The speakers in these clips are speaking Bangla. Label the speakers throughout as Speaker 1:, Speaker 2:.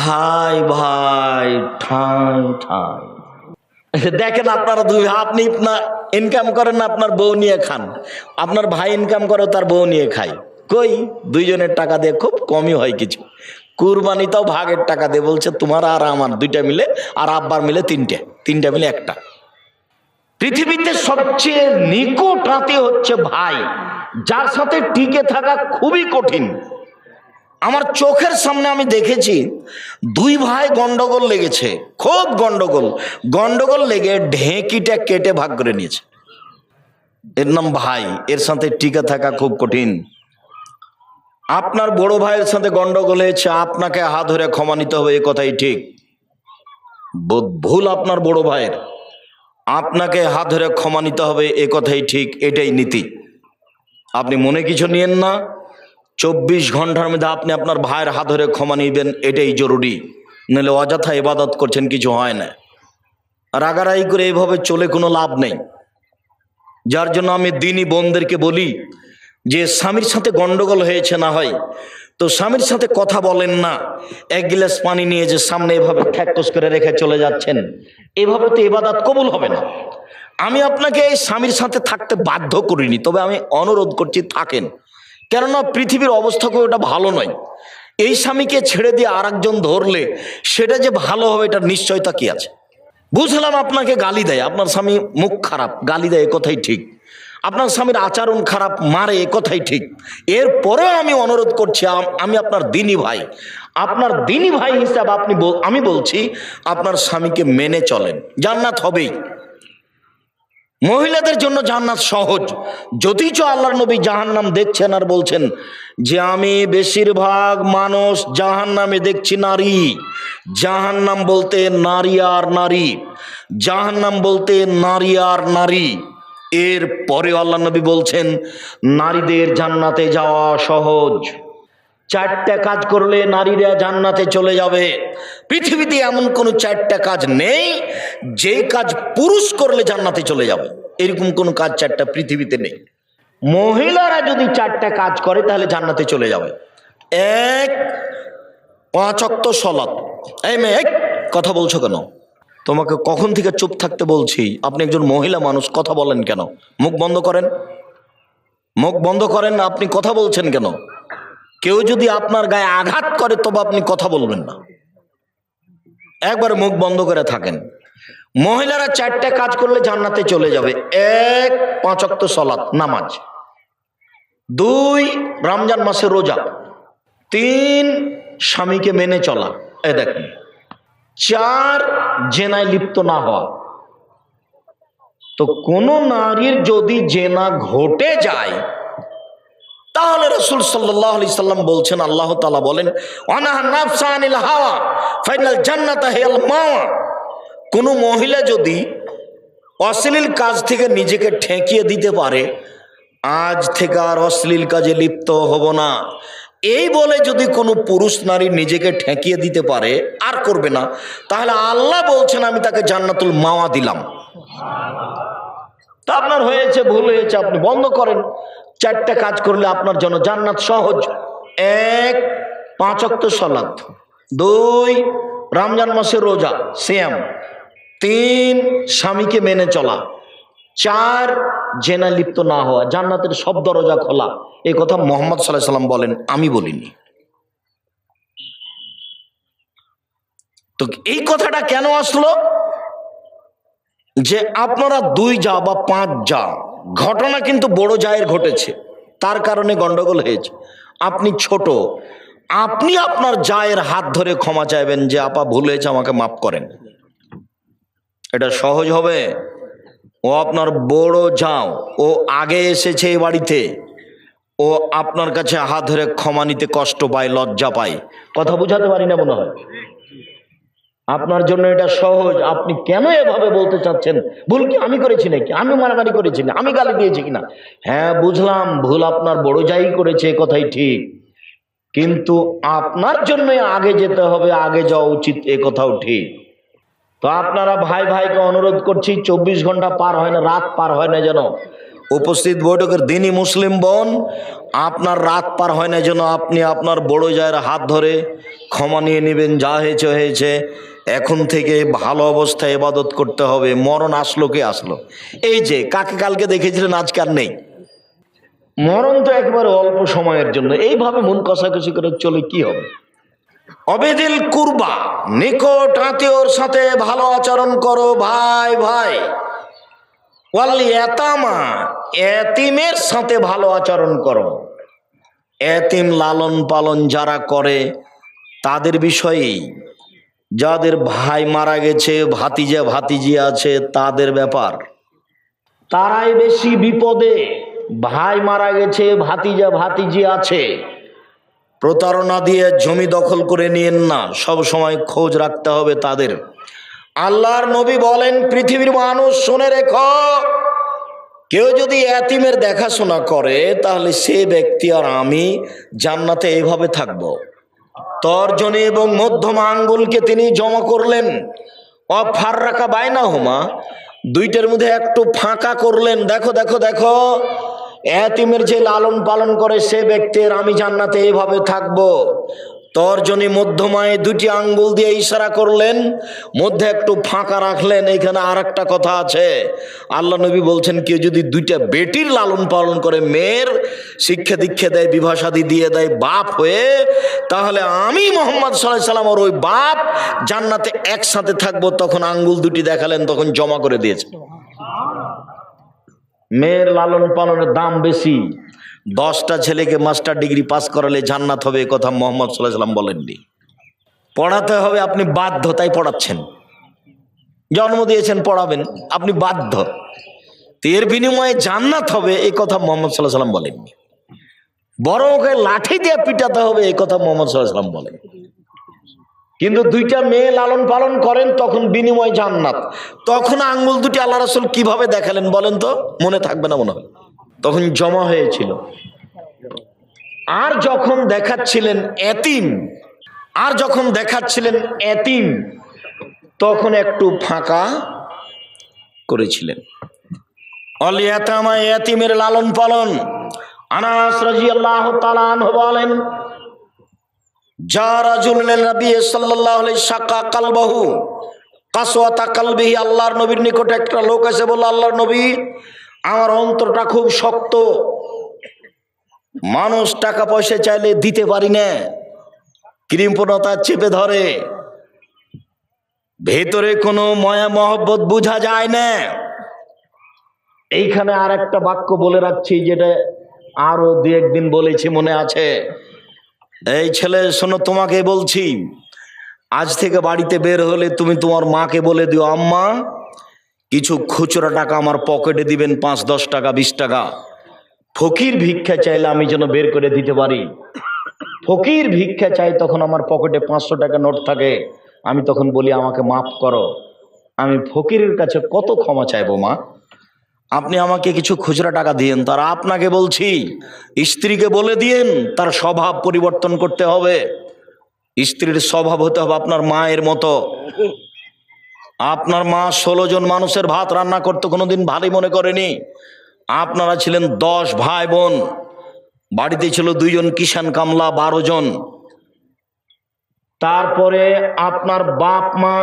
Speaker 1: ভাই ভাই ঠাই ঠাই। দেখেন আপনারা দুই আপনি ইনকাম করেন না, আপনার বউ নিয়ে খান, আপনার ভাই ইনকাম করে তার বউ নিয়ে খায়। কই দুইজনের টাকা দিয়ে খুব কমই হয় কিছু। কুরবানিটাও ভাগের টাকা দিয়ে বলছে তোমার আর আমার দুইটা মিলে, আর আব্বার মিলে তিনটা মিলে একটা। পৃথিবীতে সবচেয়ে নিকট আত্মীয় হচ্ছে ভাই, যার সাথে টিকে থাকা খুবই কঠিন। আমার চোখের সামনে আমি দেখেছি দুই ভাই গন্ডগোল লেগেছে, খুব গন্ডগোল লেগে ঢেঁকিটা কেটে ভাগ করে নিয়েছে। এর নাম ভাই, এর সাথে টিকে থাকা খুব কঠিন। আপনার বড় ভাইয়ের সাথে গন্ডগোল হয়েছে, আপনাকে হাত ধরে ক্ষমা নিতে হবে, এ কথাই ঠিক। ভুল আপনার বড় ভাইয়ের, আপনাকে হাত ধরে ক্ষমা নিতে হবে, এ কথাই ঠিক, এটাই নীতি। আপনি মনে কিছু নিয়েন না, 24 ঘন্টার মধ্যে আপনি আপনার ভাইয়ের হাত ধরে ক্ষমা নিবেন, এটাই জরুরি। নাহলে অযথা ইবাদত করছেন, কিছু হয় না। রাগারাগি করে এইভাবে চলে কোনো লাভ নেই। যার জন্য আমি দিনী বোনদেরকে বলি যে স্বামীর সাথে গন্ডগোল হয়েছে না হয় তো স্বামীর সাথে কথা বলেন না। এক গিলাস পানি নিয়ে যে সামনে এভাবে ঠ্যাকস করে রেখে চলে যাচ্ছেন, এভাবে তো ইবাদত কবুল হবে না। আমি আপনাকে এই স্বামীর সাথে থাকতে বাধ্য করিনি, তবে আমি অনুরোধ করছি থাকেন। কেননা পৃথিবীর অবস্থা খুব এটা ভালো নয়। এই স্বামীকে ছেড়ে দিয়ে আর একজন ধরলে সেটা যে ভালো হবে এটার নিশ্চয়তা কি আছে? বুঝলাম আপনাকে গালি দেয়, আপনার স্বামী মুখ খারাপ, গালি দেয়, এ কথাই ঠিক। আপনার স্বামীর আচরণ খারাপ, মারে, এ কথাই ঠিক। এরপরেও আমি অনুরোধ করছি, আমি আপনার দিনী ভাই, আপনার দিনী ভাই হিসাবে আমি বলছি আপনার স্বামীকে মেনে চলেন, জান্নাত হবেই। মহিলাদের জন্য জান্নাত সহজ, যদিচ আল্লাহর নবী জাহান্নাম দেখছেন আর বলছেন যে আমি বেশিরভাগ মানুষ জাহান্নামে দেখছি নারী। জাহান্নাম বলতে নারী আর নারী, জাহান্নাম বলতে নারী আর নারী। এর পরে আল্লাহ নবী বলছেন নারীদের জান্নাতে যাওয়া সহজ। 4টা কাজ করলে নারীরা জান্নাতে চলে যাবে। পৃথিবীতে এমন কোনো 4টা কাজ নেই যে কাজ পুরুষ করলে জান্নাতে চলে যাবে, এরকম কোনো কাজ 4টা পৃথিবীতে নেই। মহিলারা যদি 4টা কাজ করে তাহলে জান্নাতে চলে যাবে। 1, 5 ওয়াক্ত সালাত। এই মেয়ে, কথা বলছো কেন? তোমাকে কখন থেকে চুপ থাকতে বলছি? আপনি একজন মহিলা মানুষ, কথা বলেন কেন? মুখ বন্ধ করেন, মুখ বন্ধ করেন। আপনি কথা বলছেন কেন? কেউ যদি আপনার গায়ে আঘাত করে তবে আপনি কথা বলবেন না, একবার মুখ বন্ধ করে থাকেন। মহিলারা 4টা কাজ করলে জান্নাতে চলে যাবে। 1, 5 ওয়াক্ত সালাত, নামাজ। 2, রমজান মাসে রোজা। 3, স্বামীকে মেনে চলা, এ দেখেন। 4, জেনায় লিপ্ত না হওয়া। তো কোন নারীর যদি জেনা ঘটে যায় তাহলে রাসূল সাল্লাল্লাহু আলাইহি সাল্লাম বলছেন, আল্লাহ তাআলা বলেন ওয়ানাহা নাফসা আনিল হাওয়া ফাইনাল জান্নাতা হিয়াল মাওয়া। কোন মহিলা যদি অশ্লীল কাজ থেকে নিজেকে ঠেকিয়ে দিতে পারে, আজ থেকে আর অশ্লীল কাজে লিপ্ত হব না, এই বলে যদি কোনো পুরুষ নারী নিজেকে ঠেকিয়ে দিতে পারে, আর করবে না, তাহলে আল্লাহ বলছেন আমি তাকে জান্নাতুল মাওয়া দিলাম। তা আপনার হয়েছে, ভুল হয়েছে, আপনি বন্ধ করেন। 4টা কাজ করলে আপনার জন্য জান্নাত সহজ। 1, 5 ওয়াক্ত সালাত। 2, রমজান মাসে রোজা, সিয়াম। 3, স্বামীকে মেনে চলা। 4, জেনা লিপ্ত না হওয়া। জান্নাতের সব দরজা খোলা, এই কথা মুহাম্মদ সাল্লাল্লাহু আলাইহি সাল্লাম বলেন, আমি বলিনি। তো এই কথাটা কেন আসলো? যে আপনারা 2 যা বা 5 যা, ঘটনা কিন্তু বড় জায়ের ঘটেছে, তার কারণে গন্ডগোল হয়েছে। আপনি ছোট, আপনি আপনার জায়ের হাত ধরে ক্ষমা চাইবেন যে আপা ভুল হয়েছে, আমাকে মাফ করেন। এটা সহজ হবে? ও আপনার বড় যাও, ও আগে এসেছে এই বাড়িতে, ও আপনার কাছে হাত ধরে ক্ষমা নিতে কষ্ট পায়, লজ্জা পায়। কথা বুঝাতে পারি না মনে হয়? আপনার জন্য এটা সহজ। আপনি কেন এভাবে বলতে চাচ্ছেন? ভুল কি আমি করেছি নাকি? আমি মারামারি করেছি না? আমি গালি দিয়েছি কিনা? হ্যাঁ বুঝলাম, ভুল আপনার বড় যাই করেছে, কথাই ঠিক, কিন্তু আপনার জন্য আগে যেতে হবে, আগে যাওয়া উচিত, এ কথাও ঠিক। তো আপনারা ভাই ভাইকে অনুরোধ করছি, 24 ঘন্টা পার হয় না, রাত পার হয় না যেন উপস্থিত বৈঠকের দিনই মুসলিম বোন, আপনার রাত পার হয় না যেন আপনি আপনার বড় জায়ের হাত ধরে ক্ষমা নিয়ে নেবেন, যা হয়েছে হয়েছে, এখন থেকে ভালো অবস্থায় ইবাদত করতে হবে। মরণ আসলো কে আসলো? এই যে কাকে কালকে দেখেছিলেন, আজকে আর নেই। মরণ তো একবারে অল্প সময়ের জন্য। এইভাবে মন কষাকষি করে চলে কি হবে? অবেদিল কুরবা, নিকট আত্মীয়র সাথে ভালো আচরণ করো, ভাই ভাই। ওয়াল ইয়াতামা, এতিমের সাথে ভালো আচরণ করো। এতিম লালন পালন যারা করে তাদের বিষয়েই, যাদের ভাই মারা গেছে, ভাতিজা ভাতিজি আছে, তাদের ব্যাপার, তারাই বেশি বিপদে। ভাই মারা গেছে, ভাতিজা ভাতিজি আছে, প্রতারণা দিয়ে জমি দখল করে নিয়েন না, সব সময় খোঁজ রাখতে হবে তাদের। আল্লাহর নবী বলেন, পৃথিবীর মানুষ শুনে রেখো, কেউ যদি এতিমের দেখাশোনা করে তাহলে সে ব্যক্তি আর আমি জান্নাতে এইভাবে থাকব। তর্জনী এবং মধ্যমা আঙ্গুলকে তিনি জমা করলেন, ফাররাকা বাইনাহুমা, দুইটার মধ্যে একটু ফাঁকা করলেন। দেখো দেখো দেখো, এতিমের যে লালন পালন করে সে ব্যক্তির আমি জান্নাতে এইভাবে থাকবো। তর্জনী মধ্যমায় দুটি আঙ্গুল দিয়ে ইশারা করলেন, মধ্যে একটু ফাঁকা রাখলেন। এখানে আর একটা কথা আছে, আল্লাহ নবী বলছেন, কেউ যদি দুইটা বেটির লালন পালন করে, মেয়ের শিক্ষা দীক্ষা দেয়, বিবাহ শাদী দিয়ে দেয় বাপ হয়ে, তাহলে আমি মুহাম্মদ সাল্লাল্লাহু আলাইহি ওয়াসাল্লাম আর ওই বাপ জান্নাতে একসাথে থাকবো। তখন আঙ্গুল দুটি দেখালেন, তখন জমা করে দিয়েছে। মেয়ের লালন পালনের দাম বেশি। 10টা ছেলেকে মাস্টার ডিগ্রি পাস করালে জান্নাত হবে, কথা মুহাম্মদ সাল্লাল্লাহু আলাইহি ওয়াসাল্লাম বলেননি। পড়াতে হবে, আপনি বাধ্য, তাই পড়াচ্ছেন। জন্ম দিয়েছেন, পড়াবেন, আপনি বাধ্য। এর বিনিময়ে জান্নাত হবে, এই কথা মুহাম্মদ সাল্লাল্লাহু আলাইহি ওয়াসাল্লাম বলেননি। বড় ওকে লাঠি দিয়ে পিটাতে হবে, এই কথা মুহাম্মদ সাল্লাল্লাহু আলাইহি ওয়াসাল্লাম বলেন। কিন্তু দুইটা মেয়ে লালন পালন করেন, তখন বিনিময় জান্নাত। তখন আঙ্গুল দুটি আল্লাহ রাসূল কিভাবে দেখালেন বলেন তো? মনে থাকবে না মনে হয়, তখন জমা হয়েছিল। আর যখন দেখাচ্ছিলেন এতিম, তখন একটু ফাঁকা করেছিলেন। অল ইয়াতামা, এতিমের লালন পালন। আনাস রাদিয়াল্লাহু তাআলা আনহু বলেন, যা রাজুলুন নবী সাল্লাল্লাহু আলাইহি শাকা কালবাহু কাসওয়াতা কালবিহি, আল্লাহর নবীর নিকটে একটা লোক এসে বলল, আল্লাহর নবী, আমার অন্তরটা খুব শক্ত, মানুষ টাকা পয়সা চাইলে দিতে পারি না, কৃপণতা চেপে ধরে, ভেতরে কোনো মায়া মহব্বত বোঝা যায় না। এইখানে আর একটা বাক্য বলে রাখছি, যেটা আরো 2-1 দিন বলেছি, মনে আছে? এই ছেলে শোনো, তোমাকে বলছি, আজ থেকে বাড়িতে বের হলে তুমি তোমার মাকে বলে দিও, আম্মা কিছু খুচরা টাকা আমার পকেটে দিবেন, 5-10 টাকা 20 টাকা। ফকির ভিক্ষা চাইলে আমি যেন বের করে দিতে পারি। ফকির ভিক্ষা চাই, তখন আমার পকেটে 500 টাকা নোট থাকে, আমি তখন বলি আমাকে মাফ করো, আমি ফকিরের কাছে কত ক্ষমা চাইবো মা, আপনি আমাকে কিছু খুচরা টাকা দিয়েন। তার আপনাকে বলছি, স্ত্রীকে বলে দিয়েন তার স্বভাব পরিবর্তন করতে হবে। স্ত্রীর স্বভাব হতে হবে আপনার মায়ের মতো। আপনার মা 16 জন মানুষের ভাত রান্না করতে কোনোদিন ভারী মনে করেনি। আপনারা ছিলেন 10 ভাই বোন, বাড়িতে ছিল 2 জন কিষান কামলা, 12 জন। তারপরে আপনার বাপ মা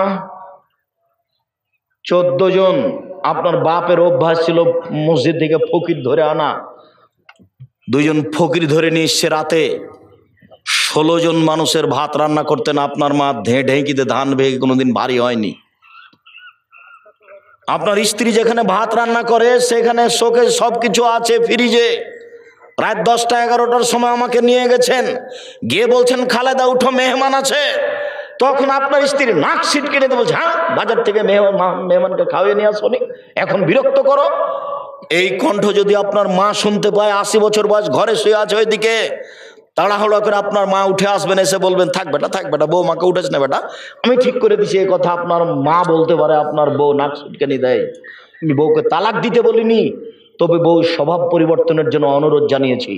Speaker 1: 14 জন। আপনার বাপের অভ্যাস ছিল মসজিদ থেকে ফকির ধরে আনা, 2 জন ফকির ধরে নিয়ে এসছে রাতে। 16 জন মানুষের ভাত রান্না করতেন আপনার মা, ঢেঁকিতে ধান ভেঙে কোনোদিন ভারী হয়নি। আপনার স্ত্রী যেখানে ভাত রান্না করে সেখানে শোকে সবকিছু আছে, ফ্রিজে। রাত 10টা 11টার সময় আমাকে নিয়ে গেছেন, গিয়ে বলছেন, খালেদা উঠো, মেহমান আছে। তখন আপনার স্ত্রী নাক সিটকে নিয়ে বলছে, হ্যাঁ বাজার থেকে মেহমানকে খাওয়িয়ে নিয়ে আসনি, এখন বিরক্ত করো। এই কণ্ঠ যদি আপনার মা শুনতে পায়, 80 বছর বয়স, ঘরে শুয়ে আছে ওইদিকে, তাড়াহুড়া করে আপনার মা উঠে আসবেন, এসে বলবেন, থাক বেটা, বউ মাকে উঠেছ না বেটা, আমি ঠিক করে দিছি। এই কথা আপনার মা বলতে পারে, আপনার বউ নাক সিটকানি দেয়। আমি বউকে তালাক দিতে বলিনি, তবে বউ স্বভাব পরিবর্তনের জন্য অনুরোধ জানিয়েছি।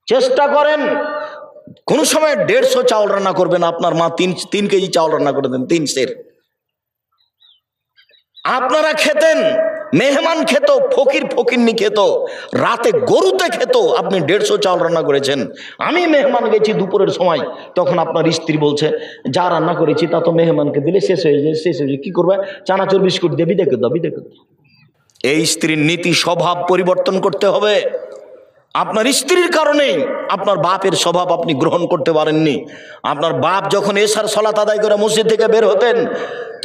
Speaker 1: চেষ্টা করেন, কোন সময় 150 চাউল রান্না করবেন, আপনার মা 3 কেজি চাউল রান্না করে দেন, 3 সের। আপনারা খেতেন, মেহমান খেত, ফকির ফকিরনি খেত, রাতে গরুতে খেত, আপনি 150 চাল রান্না করেছেন। আমি মেহমান গেছি দুপুরের সময়, তখন আপনার স্ত্রী বলছে যা রান্না করেছি তা তো মেহমানকে দিলে শেষ হয়ে যায়, শেষ হয়ে যায়, কি করবে, চানাচুর বিস্কুট দিয়ে বিদে করে দাও, বিদে করে দাও। এই স্ত্রীর নীতি স্বভাব পরিবর্তন করতে হবে। আপনার স্ত্রীর কারণেই আপনার বাপের স্বভাব আপনি গ্রহণ করতে পারেননি। আপনার বাপ যখন এশার সালাত আদায় করে মসজিদ থেকে বের হতেন,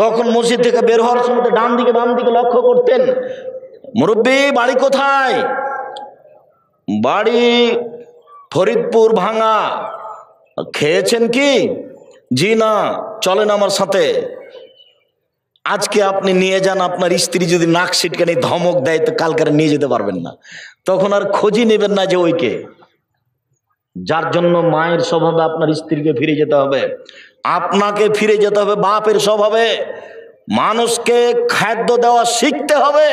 Speaker 1: তখন মসজিদ থেকে বের হওয়ার সময় ডান দিকে বাম দিকে লক্ষ্য করতেন, মুরব্বী বাড়ি কোথায়? বাড়ি ফরিদপুর ভাঙা। খেয়েছেন কি? জি না। চলেন আমার সাথে। আজকে আপনি নিয়ে যান, আপনার স্ত্রী যদি নাক সিটকানি ধমক দেয় তো কালকে নিয়ে যেতে পারবেন না, তখন আর খোঁজই নেবেন না যে ওইকে। যার জন্য মায়ের স্বভাবে আপনার স্ত্রীকে ফিরে যেতে হবে, আপনাকে ফিরে যেতে হবে বাপের স্বভাবে। মানুষকে খাদ্য দেওয়া শিখতে হবে।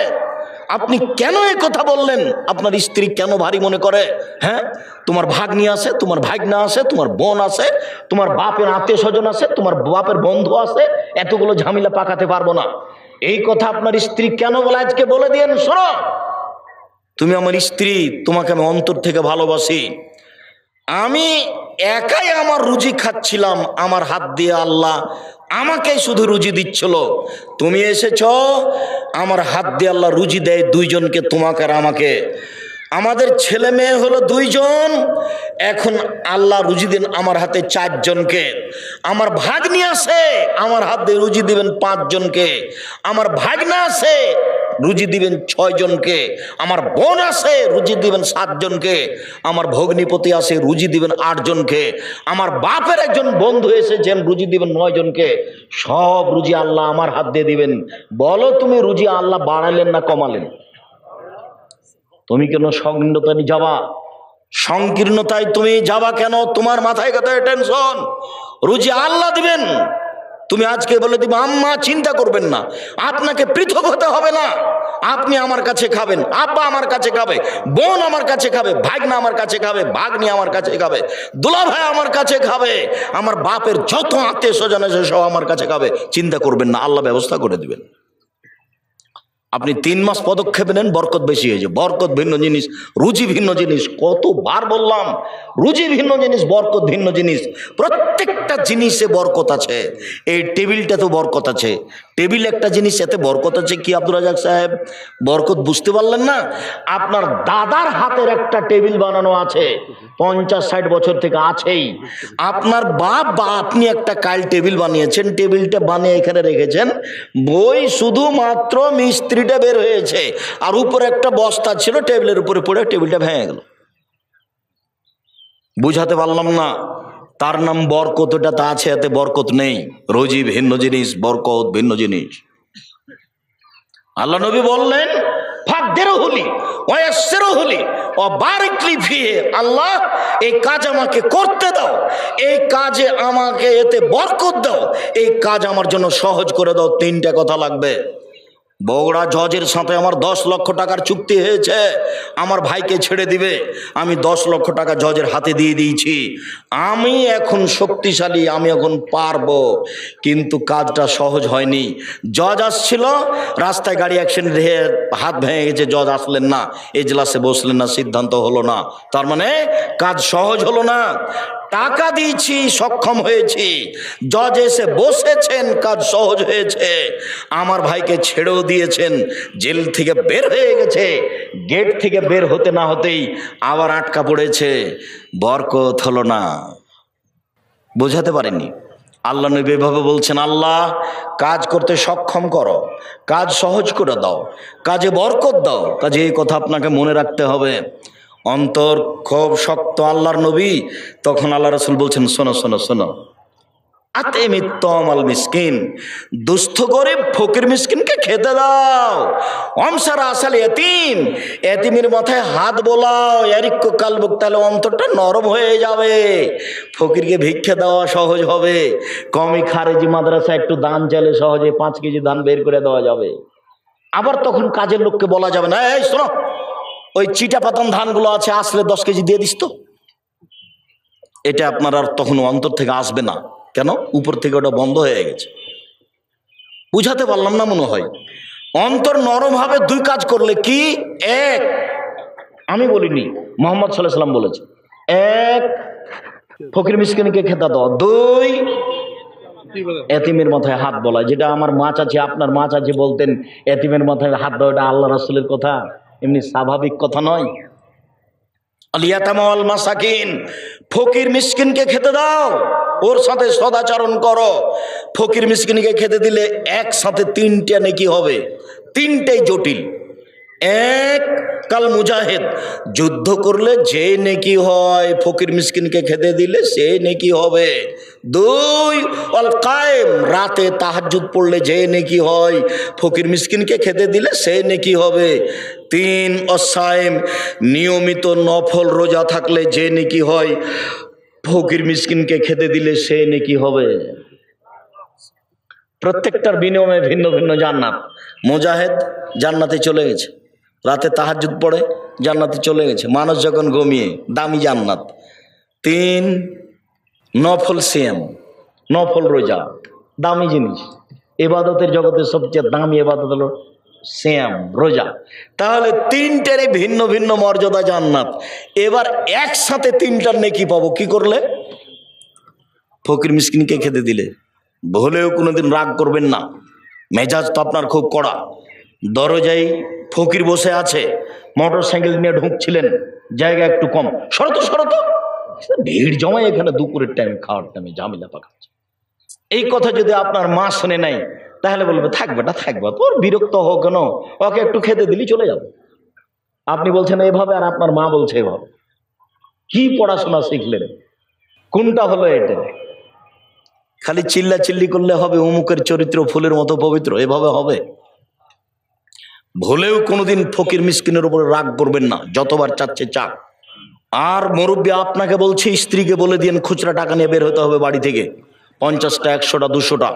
Speaker 1: আপনি কেন এই কথা বললেন? আপনার স্ত্রী কেন ভারী মনে করে? হ্যাঁ, তোমার ভাগ্নি আছে, তোমার ভাগনা আছে, তোমার বোন আছে, তোমার বাপের আত্মীয় স্বজন আছে, তোমার বাপের বন্ধু আছে, এতগুলো ঝামেলা পাকাতে পারবো না। এই কথা আপনার স্ত্রী কেন বলে আজকে বলে দিয়েন, শোনো তুমি আমার স্ত্রী, তোমাকে আমি অন্তর থেকে ভালোবাসি। আমি একাই আমার রুজি খাচ্ছিলাম, আমার হাত দিয়ে আল্লাহ আমাকেই শুধু রুজি দিচ্ছিল। তুমি এসেছ, আমার হাত দিয়ে আল্লাহ রুজি দেয় দুইজনকে, তোমাকে আর আমাকে। আমাদের ছেলে মেয়ে হলো 2 জন, এখন আল্লাহ রুজি দেন আমার হাতে 4 জনকে। আমার ভাগ্নি আছে, আমার হাত দিয়ে রুজি দিবেন 5 জনকে। আমার ভাগনা আছে, রুজি দিবেন 6 জনকে। আমার বোন আছে, রুজি দিবেন 7 জনকে। আমার ভগ্নিপতি আছে, রুজি দিবেন 8 জনকে। আমার বাপের একজন বন্ধু এসেছেন, রুজি দিবেন 9 জনকে। সব রুজি আল্লাহ আমার হাত দিয়ে দিবেন। বলো তুমি রুজি আল্লাহ বাড়ালেন না কমালেন? তুমি কেন সংকীর্ণতায় যাবা? সংকীর্ণতায় তুমি যাবা কেন? তোমার মাথায় কথায় টেনশন। রুজি আল্লাহ দিবেন। তুমি আজকে বলে দিবে আম্মা চিন্তা করবেন না, আপনাকে পৃথক হতে হবে না, আপনি আমার কাছে খাবেন, আব্বা আমার কাছে খাবে, বোন আমার কাছে খাবে, ভাগনা আমার কাছে খাবে, ভাগ্নি আমার কাছে খাবে, দুলা ভাই আমার কাছে খাবে, আমার বাপের যত আত্মীয় স্বজন আছে সব আমার কাছে খাবে। চিন্তা করবেন না, আল্লাহ ব্যবস্থা করে দিবেন। আপনি 3 মাস পদক্ষেপ নেন, বরকত বেশি হয়েছে। বরকত ভিন্ন জিনিস, রুজি ভিন্ন জিনিস। কতবার বললাম, রুজি ভিন্ন জিনিস, বরকত ভিন্ন জিনিস। প্রত্যেকটা জিনিসে বরকত আছে। এই টেবিলটাতেও বরকত আছে। টেবিল একটা জিনিস, এতে বরকত আছে। কি আব্দুর রাজাক সাহেব, বরকত বুঝতে পারলেন না? আপনার দাদার হাতের একটা টেবিল বানানো আছে, 50-60 বছর থেকে আছেই। আপনার বাপ বা আপনি একটা কাল টেবিল বানিয়েছেন, টেবিলটা বানিয়ে এখানে রেখেছেন, বই শুধুমাত্র মিস্ত্রিটা বের হয়েছে, আর উপরে একটা বস্তা ছিল, টেবিলের উপরে পড়ে টেবিলটা ভেঙে গেল। বুঝাতে পারলাম না? তার নাম বরকত। ওটা তা আছে, এতে বরকত নেই। রুজি ভিন্ন জিনিস, বরকত ভিন্ন জিনিস। আল্লাহ নবী বললেন আল্লাহ এই কাজ আমাকে করতে দাও, এই কাজে আমাকে এতে বরকত দাও, এই কাজ আমার জন্য সহজ করে দাও। 3টা কথা লাগবে। বগুড়া জজের সাথে আমার 10 লক্ষ টাকার চুক্তি হয়েছে, আমার ভাইকে ছেড়ে দিবে। আমি 10 লক্ষ টাকা জজের হাতে দিয়ে দিয়েছি। আমি এখন শক্তিশালী, আমি এখন পারবো, কিন্তু কাজটা সহজ হয়নি। জজ আসছিল, রাস্তায় গাড়ি অ্যাক্সিডেন্ট হয়ে হাত ভেঙে গেছে, জজ আসলেন না, এজলাসে বসলেন না, সিদ্ধান্ত হলো না। তার মানে কাজ সহজ হলো না। টাকা দিয়েছি, সক্ষম হয়েছি, জজ এসে বসেছেন, কাজ সহজ হয়েছে। আমার ভাইকে ছেড়েও দিয়েছেন, জেল থেকে বের হয়ে গেছে, গেট থেকে বের হতে না হতেই আবার আটকা পড়েছে, বরকত হলো না। বোঝাতে পারেননি। আল্লাহ নবী এভাবে বলছেন, আল্লাহ কাজ করতে সক্ষম করো, কাজ সহজ করে দাও, কাজে বরকত দাও। কাজে এই কথা আপনাকে মনে রাখতে হবে। অন্তর খুব শক্ত আল্লাহর নবী। তখন আল্লাহ রাসূল বলছেন, শোনো শোনো শোনো, আতিমিত্তমাল মিসকিন, দুস্থ গরিব ফকির মিসকিনকে খেতে দাও। অমসারা আসাল এতিম, এতিমের মাথায় হাত বোলাও, এরিক্য কালবুক, তাহলে অন্তরটা নরম হয়ে যাবে। ফকিরকে ভিক্ষা দেওয়া সহজ হবে। কমি খারেজি মাদ্রাসা একটু দান চাইলে সহজে 5 কেজি দান বের করে দেওয়া যাবে। আবার তখন কাজের লোককে বলা যাবে না, এই শোনো, ওই চিটা পাতান ধানগুলো আছে, আসলে 10 কেজি দিয়ে দিস তো। এটা আপনার আর তখন অন্তর থেকে আসবে না। কেন? উপর থেকে ওটা বন্ধ হয়ে গেছে। বুঝাতে পারলাম না মনে হয়। অন্তর নরমভাবে দুই কাজ করলে কি? এক, আমি বলিনি, মোহাম্মদ সাল্লাল্লাহু আলাইহি সাল্লাম বলেছে। এক, ফকির মিসকিনকে খেতে দাও। দুই, এতিমের মাথায় হাত বলা। যেটা আমার মা চাচি, আপনার মা চাচি বলতেন এতিমের মাথায় হাত দাও, এটা আল্লাহ রাসূলের কথা, এমনি স্বাভাবিক কথা নয়। আলিয়াতামা ওয়াল মাসাকিন, ফকির মিসকিনকে খেতে দাও, ওর সাথে সদাচরণ করো। ফকির মিসকিনকে খেতে দিলে একসাথে তিনটা নেকি হবে, তিনটাই জটিল। এক, কাল মুজাহিদ, যুদ্ধ করলে যে নেকি হয় ফকির মিসকিনকে খেতে দিলে সে নেকি হবে। দুই, অল কায়েম, রাতে তাহাজ্জুদ পড়লে যে নেকি হয় ফকির মিসকিনকে খেতে দিলে সে নেকি হবে। তিন, অসায়েম, নিয়মিত নফল রোজা থাকলে যে নেকি হয় ফকির মিসকিনকে খেতে দিলে সে নেকি হবে। প্রত্যেকটার বিনিময়ে ভিন্ন ভিন্ন জান্নাত। মুজাহিদ জান্নাতে চলে গেছে, রাতে তাহাজ্জুদ পড়ে জান্নাতে চলে গেছে, মানুষ যখন ঘুমিয়ে, দামি জান্নাত। তিন, নফল সিয়াম, নফল রোজা, দামি জিনিস। ইবাদতের জগতে সবচেয়ে দামি ইবাদত হলো সিয়াম, রোজা। তাহলে তিনটারই ভিন্ন ভিন্ন মর্যাদা জান্নাত। এবার একসাথে তিনটার নেকি পাবো কি করলে? ফকির মিসকিনকে খেতে দিলে। ভুলেও কোনোদিন রাগ করবেন না, মেজাজ তো আপনার খুব কড়া। দরজায় ফকির বসে আছে, মোটর সাইকেল নিয়ে ঢুকছিলেন, জায়গা একটু কম, শরত শরত, ভিড় জমায় এখানে দুপুরের টাইমে, খাওয়ার টাইমে ঝামেলা পাকাচ্ছে। এই কথা যদি আপনার মা শুনে নাই তাহলে বলবে থাক বেটা থাকবে, তোর বিরক্ত হোক কেন, ওকে একটু খেতে দিলি চলে যাবে। আপনি বলছেন এভাবে আর আপনার মা বলছে এভাবে। কি পড়াশোনা শিখলেন? কোনটা হলো এটা? খালি চিল্লা চিল্লি করলে হবে অমুকের চরিত্র ফুলের মতো পবিত্র, এভাবে হবে? ভুলেও কোনোদিন ফকির মিসকিনের উপরে রাগ করবেন না, যতবার চাচ্ছে চাক। আর মুরব্বী আপনাকে বলছে স্ত্রীকে বলে দিন খুচরা টাকা নিয়ে বের হতে হবে বাড়ি থেকে, 50টা 100টা 200টা,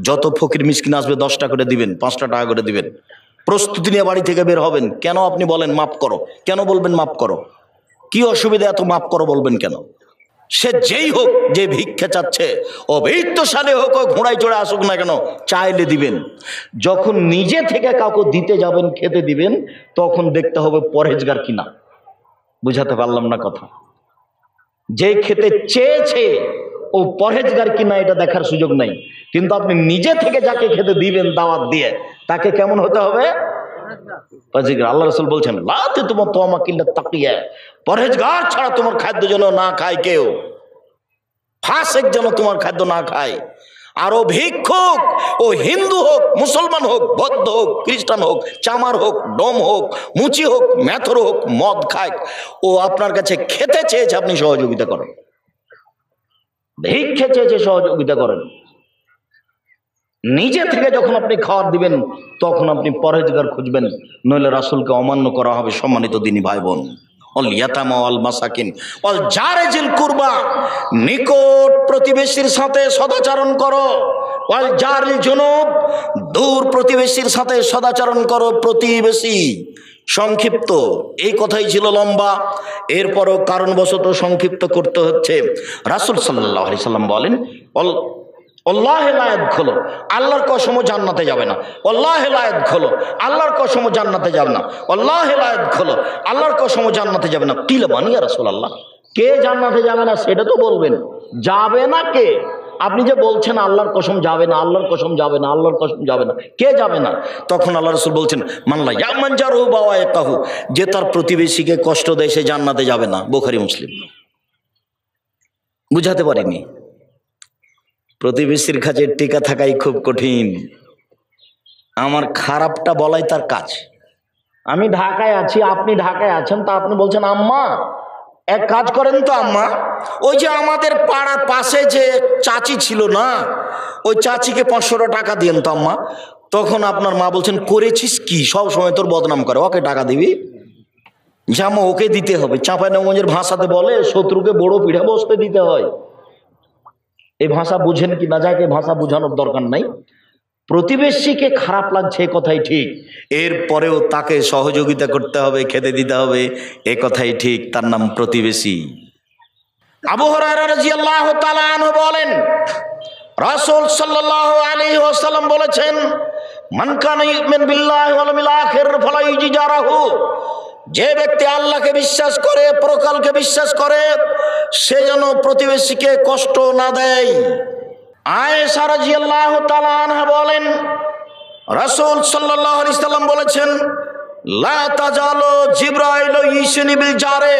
Speaker 1: যত ফকির মিসকিন আসবে 10টা করে দিবেন, 5টা টাকা করে দিবেন, প্রস্তুতি নিয়ে বাড়ি থেকে বের হবেন। কেন আপনি বলেন মাফ করো, কেন বলবেন মাফ করো? কি অসুবিধা এত মাফ করো বলবেন কেন? সে যেই হোক, যে ভিক্ষা চাচ্ছে, অবৈধশালী হোক, ও ঘোড়ায় চড়ে আসুক না কেন, চাইলে দিবেন। যখন নিজে থেকে কাউকে দিতে যাবেন, খেতে দিবেন, তখন দেখতে হবে পরহেজগার কিনা। বুঝাতে পারলাম না কথা? যে খেতে চেয়েছে ও পরহেজগার কিনা এটা দেখার সুযোগ নাই, কিন্তু আপনি নিজে থেকে যাকে খেতে দিবেন দাওয়াত দিয়ে, তাকে কেমন হতে হবে? আল্লাহ রাসূল বলছেন লা তুতমা তুমাকা ইল্লা তাকিয়া, পরহেজগার ছাড়া তোমার খাদ্য যেন না খায় কেউ, ফাসিক যেন তোমার খাদ্য না খায়। আর ও ভিক্ষুক, ও হিন্দু হোক, মুসলমান হোক, বৌদ্ধ হোক, খ্রিস্টান হোক, চামার হোক, ডোম হোক, মুচি হোক, মেথর হোক, মদ খায়, ও আপনার কাছে খেতে চেয়েছে, আপনি সহযোগিতা করেন। ভিক্ষে চেয়েছে, সহযোগিতা করেন। নিজে থেকে যখন আপনি খাবার দিবেন তখন আপনি পরহেজগার খুঁজবেন, নইলে রাসূলকে অমান্য করা হবে। সম্মানিত দিনী ভাই বোন, অল ইয়াতামা ওয়াল মাসাকিন অল জারিজিল কুরবা, নিকট প্রতিবেশীর সাথে সদাচরণ করো। ওয়াল জারিল জুনুব, দূর প্রতিবেশীর সাথে সদাচরণ করো। প্রতিবেশী সংক্ষিপ্ত, এই কথাই ছিল লম্বা, এরপরও কারণবশত সংক্ষিপ্ত করতে হচ্ছে। রাসূল সাল্লাল্লাহু আলাইহি সাল্লাম বলেন আল্লাহ লা ইয়াদখুলু, আল্লাহর কসম জান্নাতে যাবে না। আল্লাহ লা ইয়াদখুলু, আল্লাহর কসম জান্নাতে যাবে না। আল্লাহ লা ইয়াদখুলু, আল্লাহর কসম জান্নাতে যাবে না। কিলা মানে ইয়া রাসূলুল্লাহ, কে জান্নাতে যাবে না সেটা তো বলবেন, যাবে না কে? আপনি যে বলছেন আল্লাহর কসম যাবে না, আল্লাহর কসম যাবে না, আল্লাহর কসম যাবে না, কে যাবে না? তখন আল্লাহ রাসূল বলছেন মানলা ইয়ামান জারহু বাওয়া ইয়াকাহু, যে তার প্রতিবেশীকে কষ্ট দেয় সে জান্নাতে যাবে না। বুখারী মুসলিম। বুঝাতে পারিনি? প্রতিবেশীর কাছে টিকা থাকাই খুব কঠিন। আমার খারাপটা বলাই তার কাজ। আমি ঢাকায় আছি, আপনি ঢাকায় আছেন, তা আপনি বলছেন আম্মা এক কাজ করেন তো আম্মা, ওই যে আমাদের পাড়ার পাশে যে চাচি ছিল না, ওই চাচিকে 500 টাকা দিয়েন তো আম্মা। তখন আপনার মা বলছেন করেছিস কি, সব সময় তোর বদনাম করে, ওকে টাকা দিবি? জামা ওকে দিতে হবে। চাঁপাইনবাবগঞ্জের ভাষাতে বলে শত্রুকে বড় পিঠে বসতে দিতে হয়। এই ভাষা বুঝেন কি না, যাকে ভাষা বোঝানোর দরকার নাই। প্রতিবেশীকে খারাপ লাগছে কথাই ঠিক, এরপরেও তাকে সহযোগিতা করতে হবে, খেতে দিতে হবে, এ কথাই ঠিক, তার নাম প্রতিবেশী। আবু হুরায়রা রাদিয়াল্লাহু তাআলা আনহু বলেন রাসূল সাল্লাল্লাহু আলাইহি ওয়াসাল্লাম বলেছেন মান কানা ইউমিনু বিল্লাহি ওয়াল ইয়াউমিল আখির ফালা ইউজিরাহু, যে ব্যক্তি আল্লাহকে বিশ্বাস করে, পরকালকে বিশ্বাস করে, সে যেন প্রতিবেশীকে কষ্ট না দেয়। আয়েশা রাদিয়াল্লাহু তাআলা আনহা বলেন, রাসূল সাল্লাল্লাহু আলাইহি সাল্লাম বলেছেন, লা তাজালু জিবরাইল ইউসিনি বিল জারে,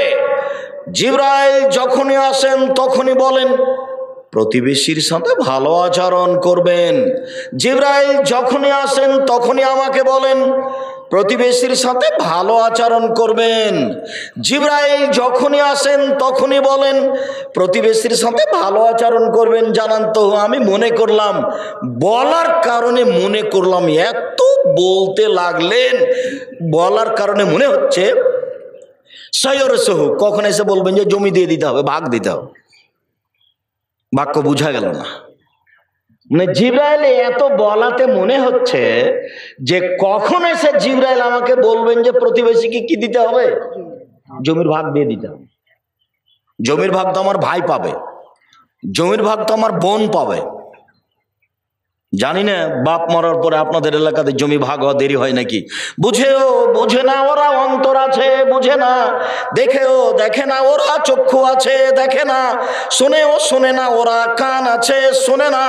Speaker 1: জিবরাইল যখনই আসেন তখনই বলেন প্রতিবেশীর সাথে ভালো আচরণ করবেন। জিবরাইল যখনই আসেন তখনই আমাকে বলেন প্রতিবেশীর সাথে ভালো আচরণ করবেন। জিবরাইল যখনই আসেন তখনই বলেন প্রতিবেশীর সাথে ভালো আচরণ করবেন। জানান তো, আমি মনে করলাম, বলার কারণে মনে করলাম, এত বলতে লাগলেন, বলার কারণে মনে হচ্ছে সয়রসহু, কখন এসে বলবেন যে জমি দিয়ে দিতে হবে, ভাগ দিতে হবে। বাক্য বুঝা গেল না। মানে জিবরাইল এত বলাতে মনে হচ্ছে যে কখন এসে জিবরাইল আমাকে বলবেন যে প্রতিবেশীকে কি দিতে হবে, জমির ভাগ দিয়ে দিতে হবে। জমির ভাগ তো আমার ভাই পাবে, জমির ভাগ তো আমার বোন পাবে। জানি না বাপ মরার পরে আপনাদের এলাকাতে জমি ভাগ হওয়া দেরি হয় নাকি। বুঝেও বুঝে না ওরা, অন্তর আছে বুঝে না, দেখেও দেখে না ওরা, চক্ষু আছে দেখে না, শোনেও শোনে না ওরা, কান আছে শোনে না।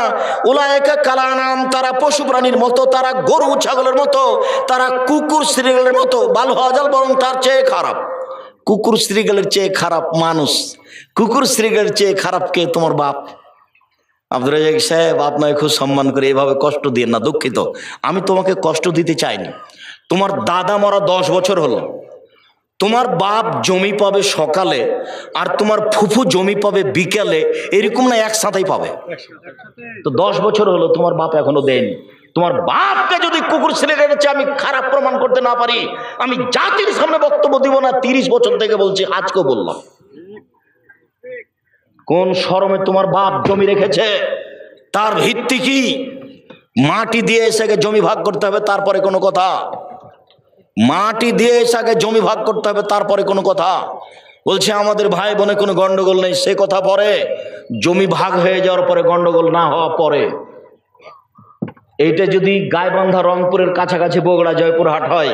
Speaker 1: উলায়েকা কালানাম, তারা পশু প্রাণীর মতো, তারা গরু ছাগলের মতো, তারা কুকুর শ্রীগালের মতো, ভালো হাজাল বরং তার চেয়ে খারাপ। কুকুর শ্রীগালের চেয়ে খারাপ মানুষ, কুকুর শ্রীগালের চেয়ে খারাপ কে? তোমার বাপ। আব্দুর রাজ্জাক সাহেব, আপনাকে খুব সম্মান করে, এভাবে কষ্ট দিয়ে না, দুঃখিত, আমি তোমাকে কষ্ট দিতে চাইনি। তোমার দাদা মরা 10 বছর হলো, তোমার বাপ জমি পাবে সকালে আর তোমার ফুফু জমি পাবে বিকেলে, এরকম না একসাথেই পাবে? তো 10 বছর হলো তোমার বাপ এখনো দেয়নি। তোমার বাপকে যদি কুকুর ছেলে রেখেছে আমি খারাপ প্রমাণ করতে না পারি, আমি জাতির সামনে বক্তব্য দিব না। 30 বছর থেকে বলছি, আজকেও বললাম। কোন শরমে তোমার বাপ জমি রেখেছে? তার ভিত্তি কি? মাটি দিয়ে এসে জমি ভাগ করতে হবে, তারপরে কোনো কথা। মাটি দিয়ে এসে জমি ভাগ করতে হবে, তারপরে কোনো কথা। বলছে আমাদের ভাই বোনে কোনো গন্ডগোল নেই, সে কথা পরে। জমি ভাগ হয়ে যাওয়ার পরে গন্ডগোল না হওয়া পরে। এইটা যদি গাইবান্ধা রংপুরের কাছাকাছি বগুড়া জয়পুরহাট হয়,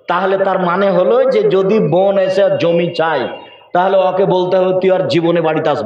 Speaker 1: তাহলে তার মানে হলো যে যদি বোন এসে জমি চায়, তাহলে ওকে বলতে হবে তুই আর জীবনে বাড়িতে আসবি